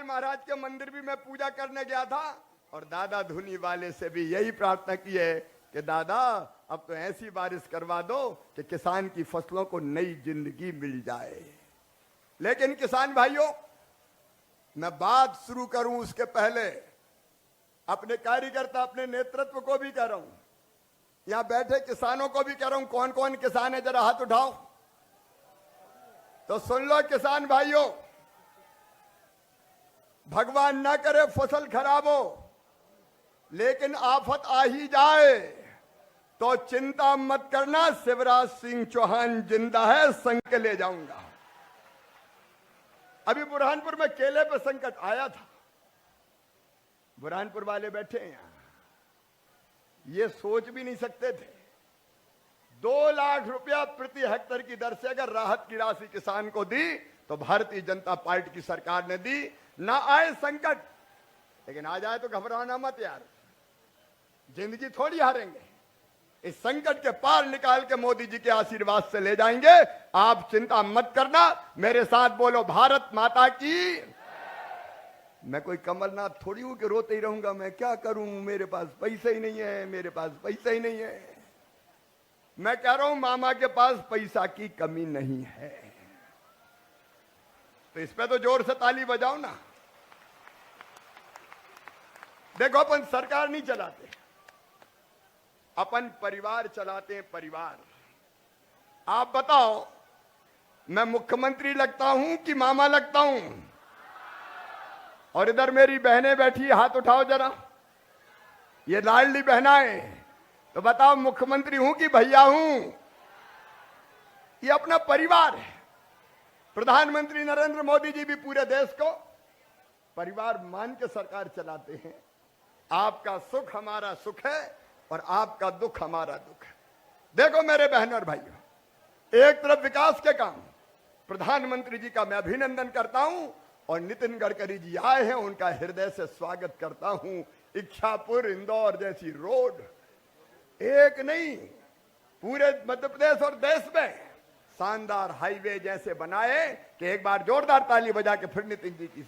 महाराज के मंदिर भी मैं पूजा करने गया था और दादा धुनी वाले से भी यही प्रार्थना की है कि दादा अब तो ऐसी बारिश करवा दो कि किसान की फसलों को नई जिंदगी मिल जाए। लेकिन किसान भाइयों, मैं बात शुरू करूं उसके पहले अपने कार्यकर्ता, अपने नेतृत्व को भी कह रहा हूं, यहां बैठे किसानों को भी कह रहा हूं, कौन कौन किसान है जरा हाथ उठाओ। तो सुन लो किसान भाइयों, भगवान ना करे फसल खराब हो, लेकिन आफत आ ही जाए तो चिंता मत करना, शिवराज सिंह चौहान जिंदा है, संग के ले जाऊंगा। अभी बुरहानपुर में केले पे संकट आया था, बुरहानपुर वाले बैठे हैं यहां, ये सोच भी नहीं सकते थे 2 लाख रुपया प्रति हेक्टेयर की दर से अगर राहत की राशि किसान को दी तो भारतीय जनता पार्टी की सरकार ने दी। ना आए संकट, लेकिन आ जाए तो घबराना मत यार, जिंदगी थोड़ी हारेंगे, इस संकट के पार निकाल के मोदी जी के आशीर्वाद से ले जाएंगे। आप चिंता मत करना, मेरे साथ बोलो भारत माता की। मैं कोई कमलनाथ थोड़ी हूं कि रोते ही रहूंगा, मैं क्या करूं, मेरे पास पैसा ही नहीं है, मेरे पास पैसा ही नहीं है। मैं कह रहा हूं मामा के पास पैसा की कमी नहीं है, तो इस पे तो जोर से ताली बजाओ ना। देखो अपन सरकार नहीं चलाते, अपन परिवार चलाते हैं, परिवार। आप बताओ मैं मुख्यमंत्री लगता हूं कि मामा लगता हूं? और इधर मेरी बहनें बैठी, हाथ उठाओ जरा, ये लाडली बहनाएं, तो बताओ मुख्यमंत्री हूं कि भैया हूं? ये अपना परिवार है। प्रधानमंत्री नरेंद्र मोदी जी भी पूरे देश को परिवार मान के सरकार चलाते हैं। आपका सुख हमारा सुख है और आपका दुख हमारा दुख है। देखो मेरे बहनों और भाइयों, एक तरफ विकास के काम, प्रधानमंत्री जी का मैं अभिनंदन करता हूं और नितिन गडकरी जी आए हैं, उनका हृदय से स्वागत करता हूं। इच्छापुर इंदौर जैसी रोड एक नहीं, पूरे मध्य प्रदेश और देश में शानदार हाईवे जैसे बनाए कि एक बार जोरदार ताली बजा के फिर नितिन जी की।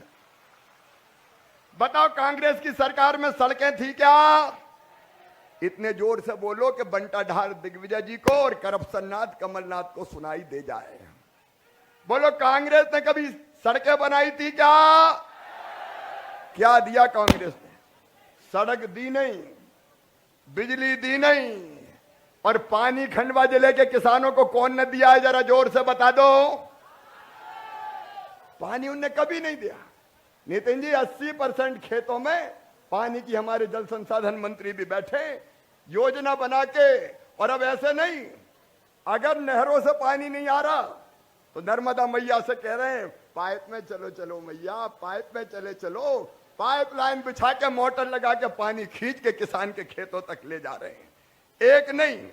बताओ कांग्रेस की सरकार में सड़कें थी क्या? इतने जोर से बोलो कि बंटा ढाल दिग्विजय जी को और करप्शन नाथ कमलनाथ को सुनाई दे जाए। बोलो कांग्रेस ने कभी सड़कें बनाई थी क्या? क्या दिया कांग्रेस ने? सड़क दी नहीं, बिजली दी नहीं, और पानी खंडवा जिले के किसानों को कौन ने दिया है जरा जोर से बता दो। पानी उनने कभी नहीं दिया। नितिन जी 80% खेतों में पानी की, हमारे जल संसाधन मंत्री भी बैठे, योजना बना के। और अब ऐसे नहीं, अगर नहरों से पानी नहीं आ रहा तो नर्मदा मैया से कह रहे हैं पाइप में चलो चलो मैया, पाइप में चले चलो, पाइपलाइन बिछा के मोटर लगा के पानी खींच के किसान के खेतों तक ले जा रहे हैं। एक नहीं,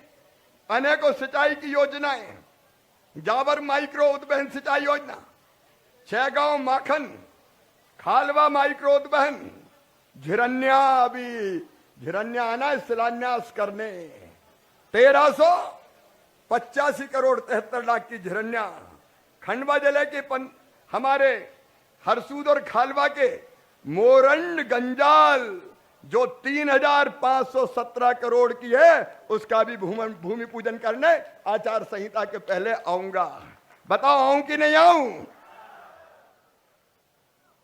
अनेकों सिंचाई की योजनाएं, जावर माइक्रो उद्वहन सिंचाई योजना, 6 गांव माखन, खालवा माइक्रो उद्वहन, झिरन्या, अभी झिरन्या आना है शिलान्यास करने, 1385 करोड़ 73 लाख की झिरन्या। खंडवा जिले के हमारे हरसूद और खालवा के मोरंड गंजाल जो 3517 करोड़ की है, उसका भी भूमि पूजन करने आचार संहिता के पहले आऊंगा। बताओ आऊं कि नहीं आऊं?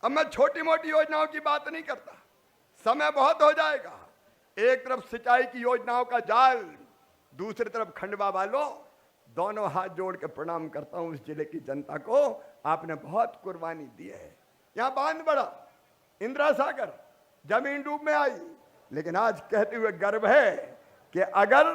अब मैं छोटी मोटी योजनाओं की बात नहीं करता, समय बहुत हो जाएगा। एक तरफ सिंचाई की योजनाओं का जाल, दूसरी तरफ खंडवा वालों, दोनों हाथ जोड़ के प्रणाम करता हूं उस जिले की जनता को। आपने बहुत कुर्बानी दी है। यहां बांध बड़ा, इंदिरा सागर, जमीन डूब में आई, लेकिन आज कहते हुए गर्व है कि अगर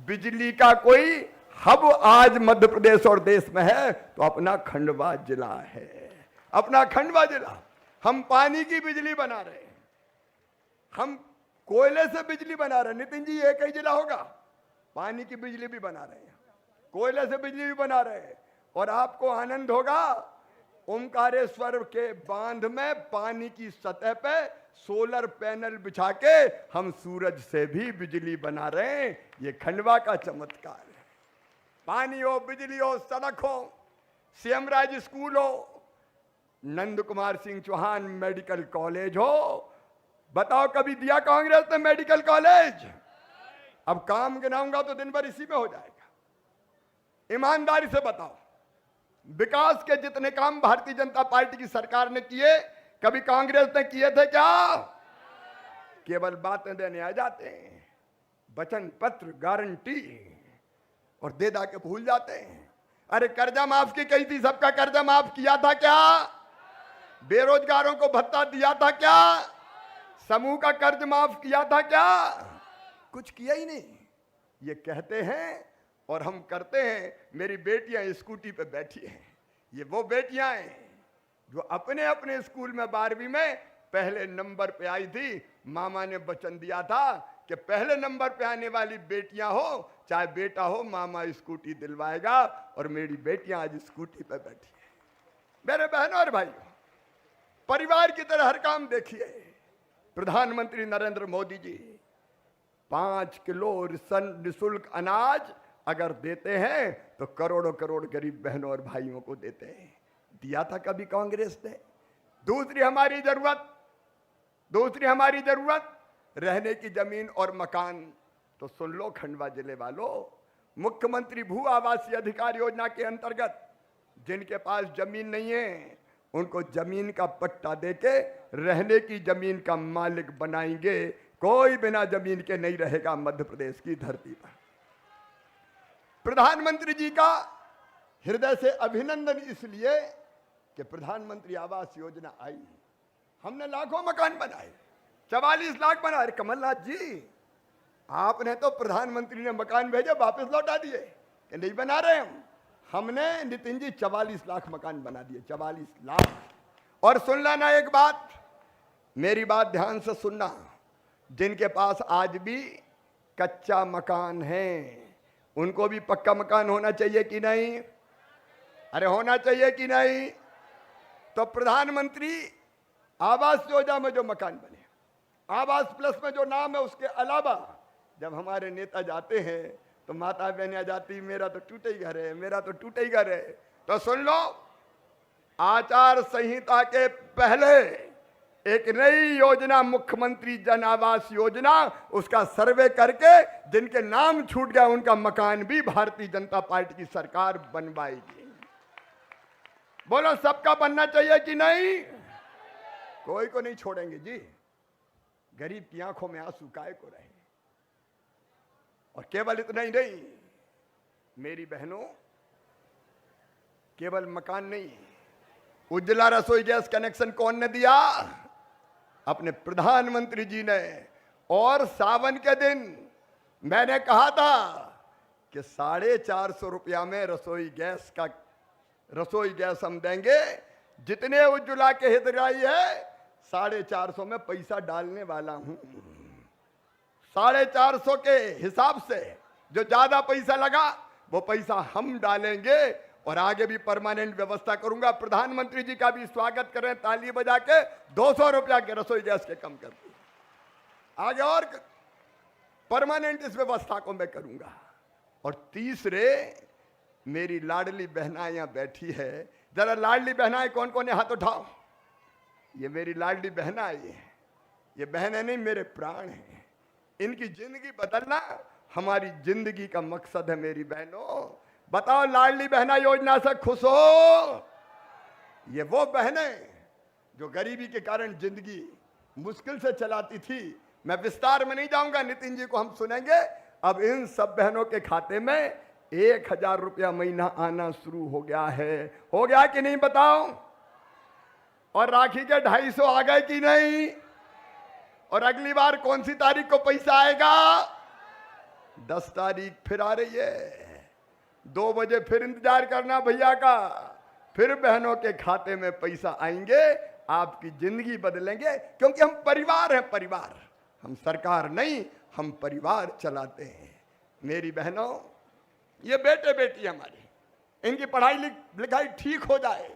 बिजली का कोई हब आज मध्य प्रदेश और देश में है तो अपना खंडवा जिला है, अपना खंडवा जिला। हम पानी की बिजली बना रहे हैं, हम कोयले से बिजली बना रहे हैं। नितिन जी एक ही जिला होगा, पानी की बिजली भी बना रहे हैं, कोयले से बिजली भी बना रहे हैं। और आपको आनंद होगा, ओमकारेश्वर के बांध में पानी की सतह पे सोलर पैनल बिछा के हम सूरज से भी बिजली बना रहे हैं। ये खंडवा का चमत्कार है। पानी हो, बिजली हो, सड़क हो, सीएम राज स्कूल हो, नंद कुमार सिंह चौहान मेडिकल कॉलेज हो, बताओ कभी दिया कांग्रेस ने मेडिकल कॉलेज? अब काम गिनाऊंगा तो दिन भर इसी में हो जाएगा। ईमानदारी से बताओ, विकास के जितने काम भारतीय जनता पार्टी की सरकार ने किए, कभी कांग्रेस ने किए थे क्या? केवल बातें देने आ जाते हैं, वचन पत्र गारंटी, और दे दा के भूल जाते हैं। अरे कर्जा माफ की कही थी, सबका कर्जा माफ किया था क्या? बेरोजगारों को भत्ता दिया था क्या? समूह का कर्ज माफ किया था क्या? कुछ किया ही नहीं। ये कहते हैं और हम करते हैं। मेरी बेटियां स्कूटी पे बैठी हैं, ये वो बेटियां हैं जो अपने अपने स्कूल में 12वीं में पहले नंबर पे आई थी। मामा ने वचन दिया था कि पहले नंबर पे आने वाली बेटियां हो चाहे बेटा हो, मामा स्कूटी दिलवाएगा, और मेरी बेटियां आज स्कूटी पे बैठी है। मेरे बहनों और भाइयों, परिवार की तरह हर काम देखिए। प्रधानमंत्री नरेंद्र मोदी जी 5 किलो निःशुल्क अनाज अगर देते हैं तो करोड़ों करोड़ गरीब बहनों और भाइयों को देते हैं। दिया था कभी कांग्रेस ने? दूसरी हमारी जरूरत रहने की जमीन और मकान। तो सुन लो खंडवा जिले वालों, मुख्यमंत्री भू आवासीय अधिकार योजना के अंतर्गत जिनके पास जमीन नहीं है उनको जमीन का पट्टा देके रहने की जमीन का मालिक बनाएंगे। कोई बिना जमीन के नहीं रहेगा मध्य प्रदेश की धरती पर। प्रधानमंत्री जी का हृदय से अभिनंदन इसलिए कि प्रधानमंत्री आवास योजना आई, हमने लाखों मकान बनाए, 44 लाख बनाए। अरे कमलनाथ जी, आपने तो प्रधानमंत्री ने मकान भेजे वापस लौटा दिए कि नहीं बना रहे हमने नितिन जी 44 लाख मकान बना दिए, 44 लाख। और सुन लेना एक बात, मेरी बात ध्यान से सुनना, जिनके पास आज भी कच्चा मकान है उनको भी पक्का मकान होना चाहिए कि नहीं? अरे होना चाहिए कि नहीं? तो प्रधानमंत्री आवास योजना में जो मकान बने, आवास प्लस में जो नाम है, उसके अलावा जब हमारे नेता जाते हैं तो माता बहनियां जाती, मेरा तो टूटे ही घर है, मेरा तो टूटे ही घर है। तो सुन लो, आचार संहिता के पहले एक नई योजना मुख्यमंत्री जन आवास योजना, उसका सर्वे करके जिनके नाम छूट गया उनका मकान भी भारतीय जनता पार्टी की सरकार बनवाएगी। बोलो सबका बनना चाहिए कि नहीं? कोई को नहीं छोड़ेंगे जी। गरीब की आंखों में आंसू काहे को रहे। और केवल इतना ही नहीं मेरी बहनों, केवल मकान नहीं, उज्ज्वला रसोई गैस कनेक्शन कौन ने दिया? अपने प्रधानमंत्री जी ने। और सावन के दिन मैंने कहा था कि 450 रुपया में रसोई गैस हम देंगे। जितने उज्ज्वला के हितग्राही है 450 में पैसा डालने वाला हूं। 450 के हिसाब से जो ज्यादा पैसा लगा वो पैसा हम डालेंगे और आगे भी परमानेंट व्यवस्था करूंगा। प्रधानमंत्री जी का भी स्वागत करें ताली बजा के। 200 रुपया के रसोई गैस के कम कर दिए। आगे और परमानेंट इस व्यवस्था को मैं करूंगा। और तीसरे, मेरी लाडली बहनाएं यहां बैठी है, जरा लाडली बहनाएं कौन कौन है हाथ उठाओ। ये मेरी लाडली बहनाएं, ये बहनें नहीं मेरे प्राण हैं। इनकी जिंदगी बदलना हमारी जिंदगी का मकसद है। मेरी बहनों बताओ, लाडली बहना योजना से खुश हो? ये वो बहनें जो गरीबी के कारण जिंदगी मुश्किल से चलाती थी। मैं विस्तार में नहीं जाऊंगा, नितिन जी को हम सुनेंगे। अब इन सब बहनों के खाते में 1000 रुपया महीना आना शुरू हो गया है। हो गया कि नहीं बताओ? और राखी के 250 आ गए कि नहीं? और अगली बार कौन सी तारीख को पैसा आएगा? 10 तारीख फिर आ रही है। 2 बजे फिर इंतजार करना भैया का। फिर बहनों के खाते में पैसा आएंगे, आपकी जिंदगी बदलेंगे। क्योंकि हम परिवार हैं, परिवार। हम सरकार नहीं, हम परिवार चलाते हैं। मेरी बहनों, ये बेटे बेटी हमारे, इनकी पढ़ाई लिखाई ठीक हो जाए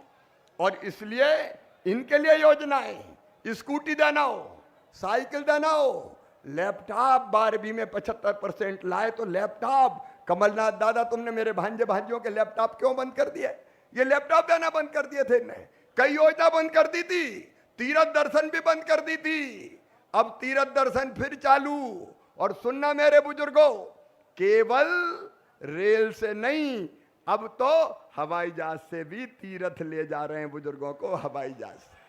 और इसलिए इनके लिए योजनाएं, स्कूटी देना हो, साइकिल देना हो, लैपटॉप 12वीं में 75% लाए तो लैपटॉप। कमलनाथ दादा, तुमने मेरे भांजे भांजियों के लैपटॉप क्यों बंद कर दिए? ये लैपटॉप देना बंद कर दिए थे इन्हें। कई योजना बंद कर दी थी, तीर्थ दर्शन भी बंद कर दी थी। अब तीर्थ दर्शन फिर चालू। और सुनना मेरे बुजुर्गों, केवल रेल से नहीं, अब तो हवाई जहाज से भी तीर्थ ले जा रहे हैं बुजुर्गों को, हवाई जहाज से।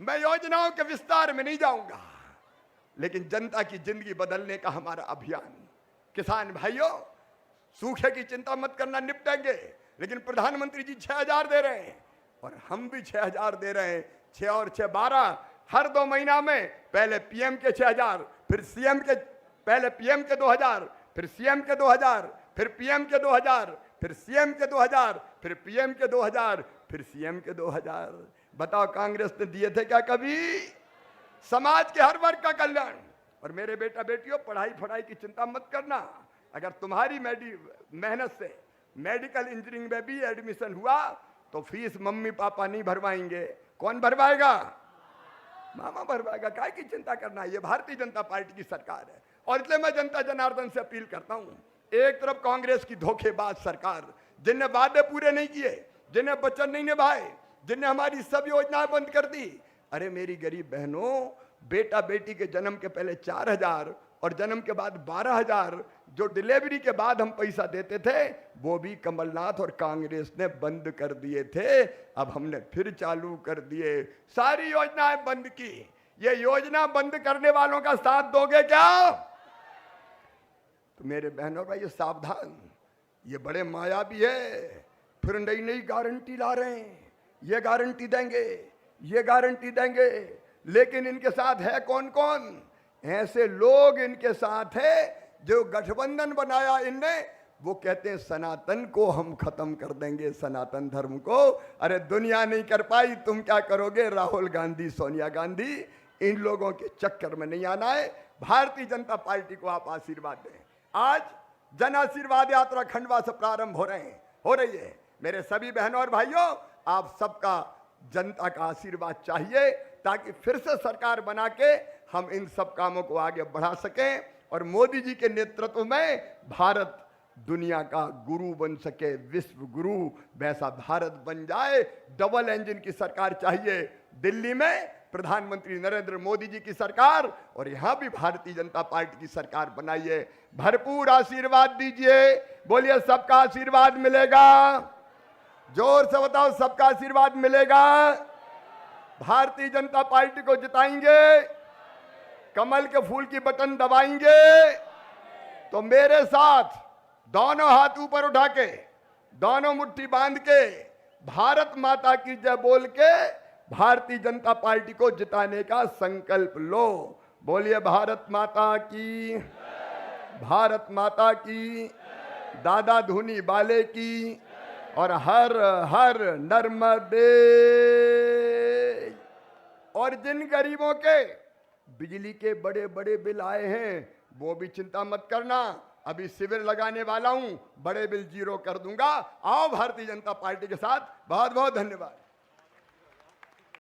मैं योजनाओं के विस्तार में नहीं जाऊंगा, लेकिन जनता की जिंदगी बदलने का हमारा अभियान। किसान भाइयों, सूखे की चिंता मत करना, निपटेंगे। लेकिन प्रधानमंत्री जी 6,000 दे रहे हैं और हम भी 6,000 दे रहे हैं। 6 और 6 12, हर 2 महीना में पहले पीएम के 6,000, फिर सीएम के, पहले पीएम के 2,000, फिर सीएम के 2,000, फिर पीएम के 2,000, फिर सीएम के 2,000, फिर पीएम के 2,000, फिर सीएम के 2,000। बताओ कांग्रेस ने दिए थे क्या कभी? समाज के हर वर्ग का कल्याण। और मेरे बेटा बेटियों, पढ़ाई फढ़ाई की चिंता मत करना। अगर तुम्हारी मेहनत से मेडिकल इंजीनियरिंग में भी एडमिशन हुआ तो फीस मम्मी पापा नहीं भरवाएंगे। कौन भरवाएगा? मामा भरवाएगा। काय की चिंता करना, ये भारतीय जनता पार्टी की सरकार है। और इसलिए मैं जनता जनार्दन से अपील करता हूं, एक तरफ कांग्रेस की धोखेबाज सरकार, जिनने वादे पूरे नहीं किए, जिन्हें वचन नहीं निभाए, जिनने हमारी सब योजनाएं बंद कर दी। अरे मेरी गरीब बहनों, बेटा बेटी के जन्म के पहले 4,000 और जन्म के बाद 12,000 जो डिलीवरी के बाद हम पैसा देते थे, वो भी कमलनाथ और कांग्रेस ने बंद कर दिए थे। अब हमने फिर चालू कर दिए, सारी योजनाएं बंद की। ये योजना बंद करने वालों का साथ दोगे क्या? तो मेरे बहनों भाई सावधान, ये बड़े मायावी है। फिर नई नई गारंटी ला रहे हैं, ये गारंटी देंगे, ये गारंटी देंगे। लेकिन इनके साथ है कौन कौन? ऐसे लोग इनके साथ है जो गठबंधन बनाया इनने, वो कहते हैं सनातन को हम खत्म कर देंगे, सनातन धर्म को। अरे दुनिया नहीं कर पाई, तुम क्या करोगे? राहुल गांधी, सोनिया गांधी, इन लोगों के चक्कर में नहीं आना है। भारतीय जनता पार्टी को आप आशीर्वाद दें। आज जन आशीर्वाद यात्रा खंडवा से प्रारंभ हो रही है। मेरे सभी बहनों और भाइयों, आप सबका जनता का आशीर्वाद चाहिए, ताकि फिर से सरकार बना के हम इन सब कामों को आगे बढ़ा सकें और मोदी जी के नेतृत्व में भारत दुनिया का गुरु बन सके, विश्व गुरु वैसा भारत बन जाए। डबल इंजन की सरकार चाहिए। दिल्ली में प्रधानमंत्री नरेंद्र मोदी जी की सरकार और यहां भी भारतीय जनता पार्टी की सरकार बनाइए। भरपूर आशीर्वाद दीजिए। बोलिए, सबका आशीर्वाद मिलेगा। जोर से बताओ, सबका आशीर्वाद मिलेगा। भारतीय जनता पार्टी को जिताएंगे, कमल के फूल की बटन दबाएंगे। तो मेरे साथ दोनों हाथ ऊपर उठा के, दोनों मुट्ठी बांध के, भारत माता की जय बोल के भारतीय जनता पार्टी को जिताने का संकल्प लो। बोलिए, भारत माता की, भारत माता की, दादा धुनी बाले की, और हर हर नर्मदे। और जिन गरीबों के बिजली के बड़े बड़े बिल आए हैं, वो भी चिंता मत करना, अभी शिविर लगाने वाला हूं, बड़े बिल 0 कर दूंगा। आओ भारतीय जनता पार्टी के साथ। बहुत बहुत धन्यवाद।